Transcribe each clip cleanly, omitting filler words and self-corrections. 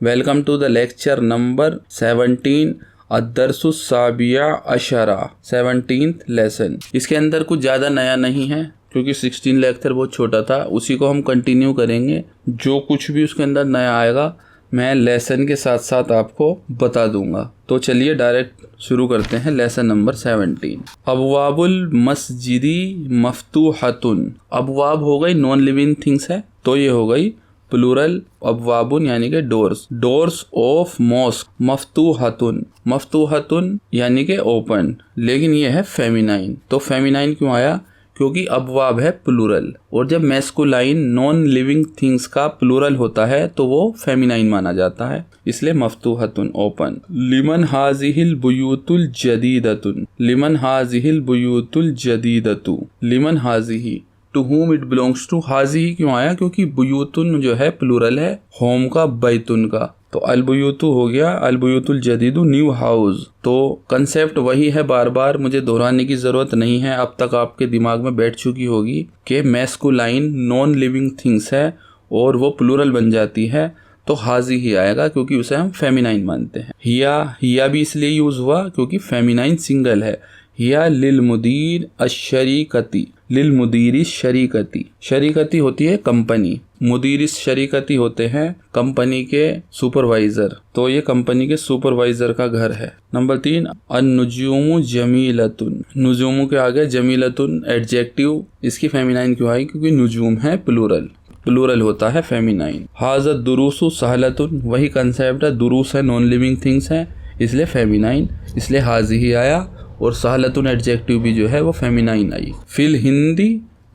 Welcome to the lecture number 17 अद्दरसुस्साबिया अशरा 17th lesson. इसके अंदर कुछ ज़्यादा नया नहीं है क्योंकि 16 लेक्चर बहुत छोटा था, उसी को हम कंटिन्यू करेंगे। जो कुछ भी उसके अंदर नया आएगा मैं लेसन के साथ साथ आपको बता दूंगा। तो चलिए डायरेक्ट शुरू करते हैं लेसन नंबर 17। अबवाबुल मस्जिदी मफ्तूहतुन। अबवाब हो गई नॉन लिविंग थिंग्स है, तो ये हो गई प्लूरल अबवाबुन यानी कि डोर्स। डोर्स ऑफ मॉस्क मफ्तूहतुन। मफ्तूहतुन यानी कि ओपन, लेकिन ये है फेमिनाइन। तो फेमिनाइन क्यों आया? क्योंकि अबवाब है प्लूरल, और जब मैस्कुलाइन नॉन लिविंग थिंग्स का प्लूरल होता है तो वो फेमिनाइन माना जाता है, इसलिए मफ्तूहतुन ओपन। लिमन हाजिहिल बुयूतुल जदीदतुन। लिमन हाजिहिल बुयूतुल जदीदतु। लिमन हाजिही to whom it belongs to। हाजिही क्यों आया? क्योंकि बुयूतुन जो है प्लूरल है होम का, बैतुन का, तो अलबुयूतु हो गया अलबुयूतुल जदीदु न्यू हाउस। तो कंसेप्ट वही है, बार बार मुझे दोहराने की जरूरत नहीं है, अब तक आपके दिमाग में बैठ चुकी होगी कि मैस्कुलाइन नॉन लिविंग थिंग्स है और वो प्लूरल बन जाती है तो हाजी ही आएगा क्योंकि उसे हम फेमिनाइन मानते हैं। हिया भी इसलिए यूज हुआ क्योंकि फेमिनाइन सिंगल है। हिया लिल मुदीर अशरीकती। लिल मुदीरी शरीकती। शरीकती होती है कंपनी, मुदीरिस शरीकती होते हैं कंपनी के सुपरवाइजर, तो ये कंपनी के सुपरवाइजर का घर है। नंबर 3 अन्नुजूमु जमीलतुन। नुजूमु के आगे जमीलतुन एडजेक्टिव, इसकी फेमिनाइन क्यों आई? क्योंकि नुजूम है प्लूरल, प्लूरल होता है फेमिनाइन। हाज़ा दुरूसु सहलतुन, वही कंसेप्ट है, दुरूस है नॉन लिविंग थिंग्स है इसलिए फेमिनाइन, इसलिए हाजी ही आया। और सहलतुन एडजेक्टिव भी जो है वो फेमिनाइन आई। फिल हिंदी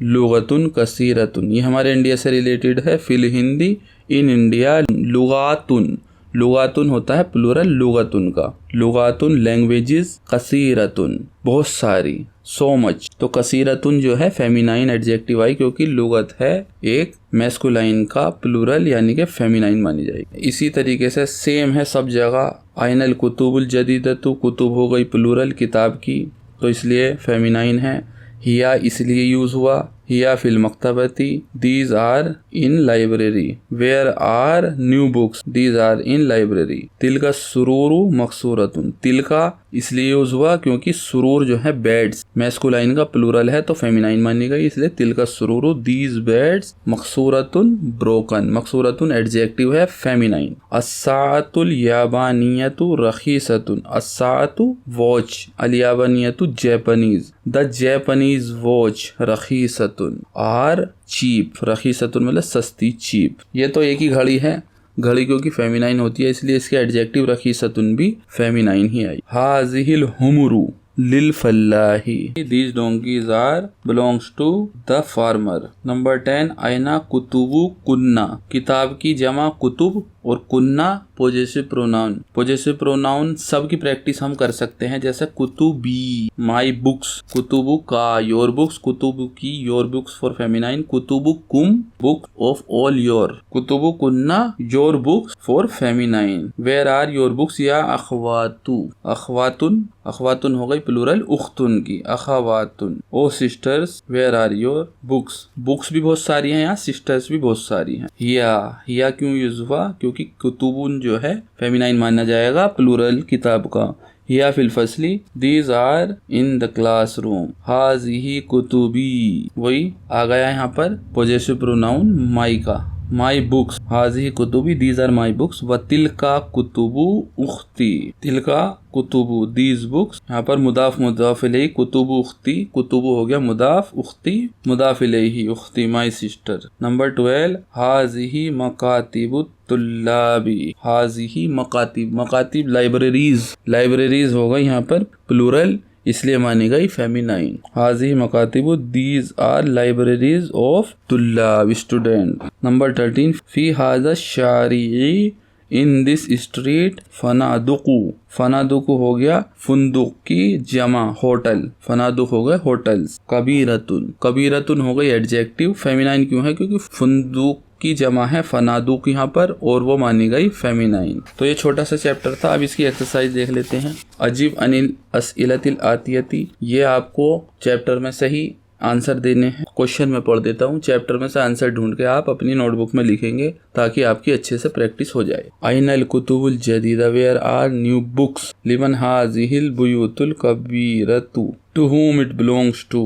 लुगतुन कसीरतुन, ये हमारे इंडिया से रिलेटेड है। फिल हिंदी इन इंडिया लुगातुन। लुगातुन होता है प्लूरल लुगतुन का। लुगातुन लैंग्वेजेस, कसीरतुन बहुत सारी, सो मच। तो कसीरतुन जो है फेमिनाइन एडजेक्टिव आई क्योंकि लुगत है एक मैस्कुलाइन का प्लूरल यानी कि फेमिनाइन मानी जाएगी। इसी तरीके से सेम है सब जगह। आइनल कुतुबुल जदीदतु, कुतुब हो गई प्लूरल किताब की, तो इसलिए फेमिनाइन है। हिया इसलिए यूज हुआ। हिया फिल मकतबती, these are in library. Where are new books, these are in library. तिल का सुरूरु मकसूरतुन। तिल का इसलिए यूज हुआ क्योंकि सुरूर जो है बेड्स, मैस्कुलाइन का प्लूरल है तो फेमिनाइन मानी गई, इसलिए तिल का सुरूरु। दीज बेड्स मकसूरतुन ब्रोकन। मकसूरतुन एडजेक्टिव है फेमिनाइन। अस्साअतुल याबानियतु रखीसतुन। अस्साअतु वॉच, अल याबानियतु जैपनीज। द जैपनीज वॉच रखीसतुन आर चीप। रखीसतुन मतलब सस्ती, चीप। ये तो एक ही घड़ी है, घड़ी क्योंकि फेमिनाइन होती है इसलिए इसके एडजेक्टिव रखीसतुन भी फेमिनाइन ही आई। हाजिहिल हुमुरु लिल फल्लाही, these donkeys are belongs to the farmer. Number 10 आइना कुतुबु कुन्ना। किताब की जमा कुतुब और कुन्ना पोजेसिव प्रोनाउन। पोजेसिव प्रोनाउन सब की प्रैक्टिस हम कर सकते हैं, जैसे कुतुबी माई बुक्स, कुतुबु का योर बुक्स, कुतुबु की योर बुक्स फॉर फेमिनाइन, कुतुबु कुम बुक ऑफ ऑल योर, कुतुबु कुन्ना your books for feminine. Where are your books या अखवातु। अखवातुन, अखवातुन हो गई प्लूरल उख्तुन की, अखवातुन। O sisters where are your books. Books भी बहुत सारी हैं यहाँ, सिस्टर्स भी बहुत सारी हैं। हिया क्यों यूज हुआ? क्योंकि कुतुबुन जो है फेमिनाइन माना जाएगा प्लूरल किताब का। हिया फिल फसली, these are in the classroom. हाज़िही कुतुबी, वही आ गया यहाँ पर पोजेसिव प्रोनाउन माई का, माई बुक्स। हाज़िही कुतुबी, दीज आर माई बुक्स। व तिलका कुतुबु उख्ती। तिलका कुतुबु दीज बुक्स, यहाँ पर मुदाफ मुदाफ इलैही, कुतुबु उख्ती, कुतुबु हो गया मुदाफ, उख्ती मुदाफ इलैही, उख्ती माई सिस्टर। नंबर 12 हाज़िही मकातिबु तुल्लाबी। हाज़िही मकातिब, मकातिब लाइब्रेरीज, लाइब्रेरीज हो गई यहाँ पर प्लूरल इसलिए मानी गई फेमिनाइन। हाज़िही मकातिबु, दीज आर लाइब्रेरीज ऑफ तुल्लाब स्टूडेंट। नंबर 13 फी हाज़ा शारिई इन दिस स्ट्रीट फनादुकु। फनादुकु हो गया फुंदुक की जमा होटल, फनादुक हो गए होटल्स। कबीरतुन, कबीरतुन हो गई एडजेक्टिव, फेमिनाइन क्यों है? क्योंकि फुंदुक की जमा है फनादुक यहाँ पर और वो मानी गई फेमिनाइन। तो ये छोटा सा चैप्टर था, अब इसकी एक्सरसाइज देख लेते हैं। अजीब अनिल अस्इलतिल आतियती, ये आपको चैप्टर में सही आंसर देने हैं। क्वेश्चन में पढ़ देता हूँ, चैप्टर में से आंसर ढूंढ के आप अपनी नोटबुक में लिखेंगे ताकि आपकी अच्छे से प्रैक्टिस हो जाए। आइनल कुतुबुल जदीदा, वेयर आर न्यू बुक्स, लिमन हाज़िहिल बुयूतुल कबीरतु, to whom it belongs to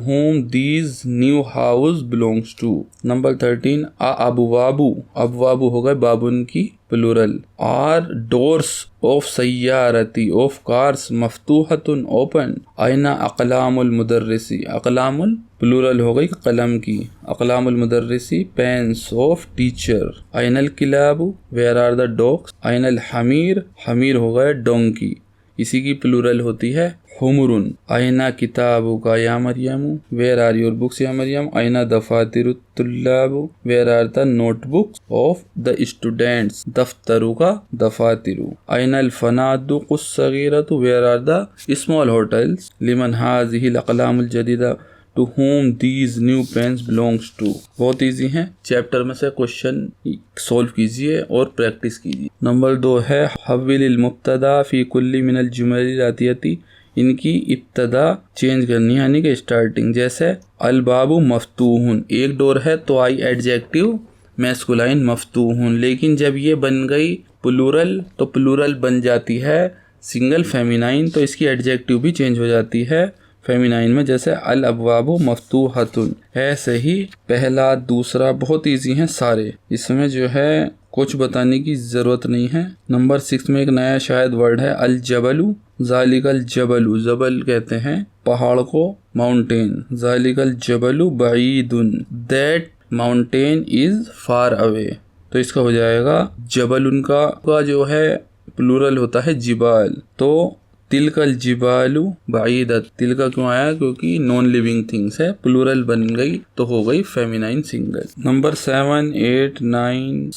whom these new house belongs to। Number 13 अबवाबु, अबवाबु हो गए बाबुन की प्लूरल। आर डोर्स ऑफ सय्यारती, ऑफ कार्स, मफ्तूहतुन ओपन। आइना अक़लामुल मुदर्रिसी, अक़लामुल प्लूरल हो गई कलम की, अक़लामुल मुदर्रिसी पेन्स ऑफ टीचर। आइनल किलाबु, वेयर आर द डॉग्स। आइनल हमीर, हमीर हो गए डोंकी, इसी की प्लूरल होती है हुमुरुन। आइना किताबु का या मरियमु, वेयर आर योर बुक्स या मरियम। आइना दफातिरु तुल्लाबु, where are the notebooks of the students, दफ्तरु का दफातिरु। आइना अल फनादुक़ुस सगीरतु, where are the small hotels. लिमन हाज़िहिल अक़लामुल जदीदा, to whom these new pens belongs to। बहुत इजी हैं, चैप्टर में से क्वेश्चन सॉल्व कीजिए और प्रैक्टिस कीजिए। नंबर 2 है हव्विलिल मुब्तदा फी कुल्ली मिनल जुमलिल आतियती, इनकी इब्तदा चेंज करनी है यानी कि स्टार्टिंग। जैसे अल बाबू मफ्तूहुन, एक डोर है तो आई एडजेक्टिव मैस्कुलाइन मफ्तूहुन, लेकिन जब ये बन गई प्लूरल तो प्लूरल बन जाती है सिंगल फेमिनाइन, तो इसकी एडजेक्टिव भी चेंज हो जाती है फेमिनाइन में। जैसे अल अबवाबु मफ्तूहतुन। ऐसे ही पहला दूसरा बहुत इजी हैं सारे, इसमें जो है कुछ बताने की ज़रूरत नहीं है। नंबर 6 में एक नया शायद वर्ड है अल जबलु, ज़ालिकल जबलु, जबल कहते हैं पहाड़ को, माउंटेन। ज़ालिकल जबलु बईदुन, that mountain is far away, तो इसका हो जाएगा जबल। उनका जो है प्लूरल होता है जिबाल, तो तिलकल जिबालु बाईदत, तिलका क्यों आया, क्योंकि नॉन लिविंग थिंग्स है, प्लूरल बन गई तो हो गई फेमिनाइन सिंगल। नंबर 7, 8,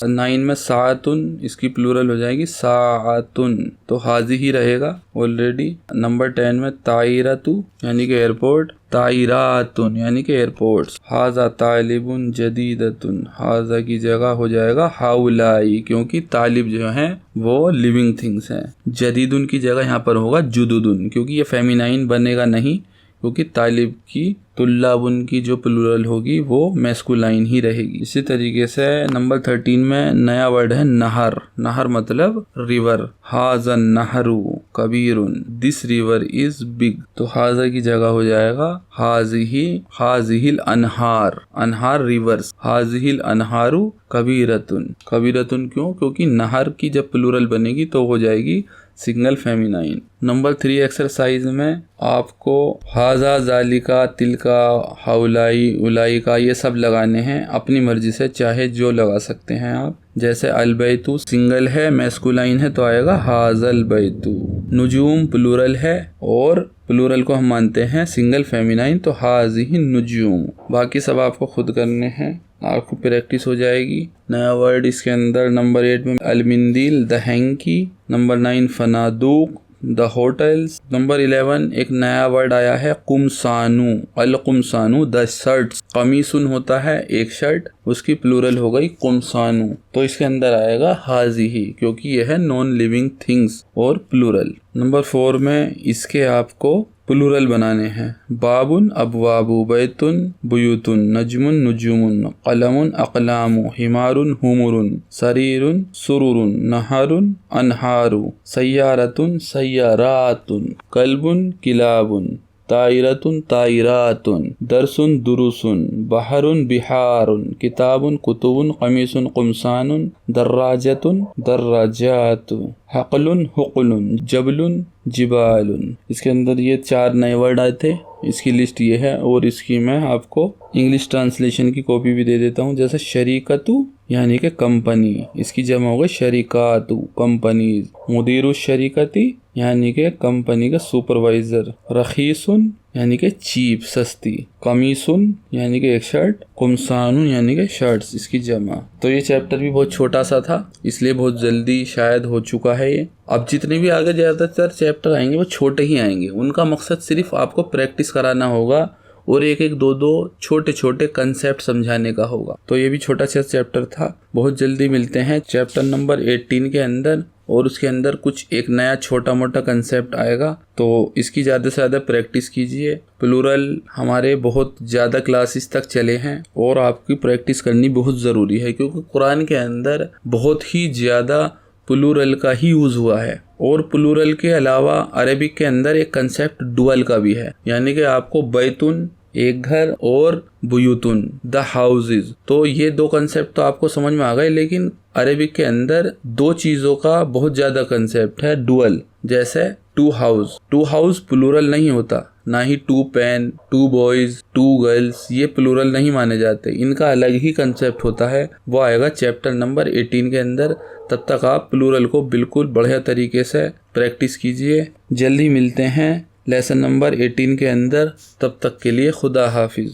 9 में सातुन, इसकी प्लूरल हो जाएगी सातुन, तो हाजी ही रहेगा ऑलरेडी। नंबर 10 में ताइरतु यानी कि एयरपोर्ट, ताइरातुन यानी कि एयरपोर्ट्स। हाजा तालिबुन जदीदतुन, हाजा की जगह हो जाएगा हाउलाई, क्योंकि तालिब जो हैं वो लिविंग थिंग्स हैं। जदीदुन की जगह यहाँ पर होगा जुदुदुन, क्योंकि ये फेमिनाइन बनेगा नहीं, क्योंकि तालिब की तुल्लाबुन की जो प्लूरल होगी वो मैस्कुलाइन ही रहेगी। इसी तरीके से नंबर 13 में नया वर्ड है नहर, नहर मतलब रिवर। हाज़न नहरू कबीरुन, दिस रिवर इज बिग, तो हाजा की जगह हो जाएगा हाज़िही, हाज़िहिल अनहार, अनहार रिवर्स, हाज़िहिल अनहारू कबीरतुन। कबीरतुन क्यों, क्योंकि नहर की जब प्लूरल बनेगी तो हो जाएगी सिंगल फेमिनाइन। नंबर 3 एक्सरसाइज में आपको हाजा, जालिका, तिलका, हाउलाई, उलाई का ये सब लगाने हैं अपनी मर्जी से, चाहे जो लगा सकते हैं आप। जैसे अलबैतु सिंगल है मैस्कुलाइन है तो आएगा हाजल बैतु। नुजूम प्लूरल है और प्लूरल को हम मानते हैं सिंगल फेमिनाइन, तो हाजिही नुजूम। बाकी सब आपको खुद करने हैं, आपको प्रैक्टिस हो जाएगी। नया वर्ड इसके अंदर नंबर 8 में अलमिंदिल द हैंकी। नंबर 9 फनादूक द होटल्स। नंबर 11 एक नया वर्ड आया है कुमसानु, अल कुमसानु द शर्ट्स। कमीसुन होता है एक शर्ट, उसकी प्लूरल हो गई कुमसानु, तो इसके अंदर आएगा हाजिही, क्योंकि यह है नॉन लिविंग थिंग्स और प्लूरल। नंबर 4 में इसके आपको प्लूरल बनाने हैं। बाबुन अबवाबु, बैतुन बुयूतुन, नजमुन नुजूमुन, कलमुन अकलामु, हिमारुन हुमुरुन, सरीरुन सुरुरुन, नहरुन अनहारु, सय्यारतुन सय्यारातुन, कल्बुन किलाबुन, ताइरतुन ताइरातुन, दरसुन दुरुसुन, बहरुन बिहारुन, किताबुन कुतुबुन, कमीसुन कुमसानुन, दर्राजतुन दर्राजातु, हक़लुन हुक़लुन, जबलुन जिबालुन। इसके अंदर ये 4 नए वर्ड आए थे, इसकी लिस्ट ये है और इसकी मैं आपको इंग्लिश ट्रांसलेशन की कॉपी भी दे देता हूँ। जैसे शरीकतु यानी कि कंपनी, इसकी जमा हो गई शरीकातु कंपनीज। मुदीरु शरीकती यानी कि कंपनी का सुपरवाइजर। रखीसुन यानी कि चीप सस्ती। कमीसुन यानी कि एक शर्ट। कुमसानुन यानी कि शर्ट्स, इसकी जमा। तो ये चैप्टर भी बहुत छोटा सा था, इसलिए बहुत जल्दी शायद हो चुका है ये। अब जितने भी आगे ज़्यादातर चैप्टर आएंगे वो छोटे ही आएंगे, उनका मकसद सिर्फ आपको प्रैक्टिस कराना होगा और एक एक दो दो छोटे छोटे कंसेप्ट समझाने का होगा। तो ये भी छोटा सा चैप्टर था। बहुत जल्दी मिलते हैं चैप्टर नंबर 18 के अंदर, और उसके अंदर कुछ एक नया छोटा मोटा कंसेप्ट आएगा। तो इसकी ज़्यादा से ज़्यादा प्रैक्टिस कीजिए। प्लूरल हमारे बहुत ज़्यादा क्लासेस तक चले हैं और आपकी प्रैक्टिस करनी बहुत ज़रूरी है, क्योंकि कुरान के अंदर बहुत ही ज़्यादा प्लूरल का ही यूज़ हुआ है। और प्लूरल के अलावा अरेबिक के अंदर एक कंसेप्ट डुअल का भी है, यानी कि आपको बैतुन एक घर और बुयूतुन द हाउसेज। तो ये दो कंसेप्ट तो आपको समझ में आ गए, लेकिन अरेबिक के अंदर दो चीज़ों का बहुत ज़्यादा कंसेप्ट है डुअल। जैसे टू हाउस प्लूरल नहीं होता, ना ही two pen, two boys, two girls, ये प्लूरल नहीं माने जाते। इनका अलग ही कंसेप्ट होता है, वो आएगा चैप्टर नंबर 18 के अंदर। तब तक आप प्लूरल को बिल्कुल बढ़िया तरीके से प्रैक्टिस कीजिए। जल्दी मिलते हैं लेसन नंबर 18 के अंदर। तब तक के लिए खुदा हाफिज।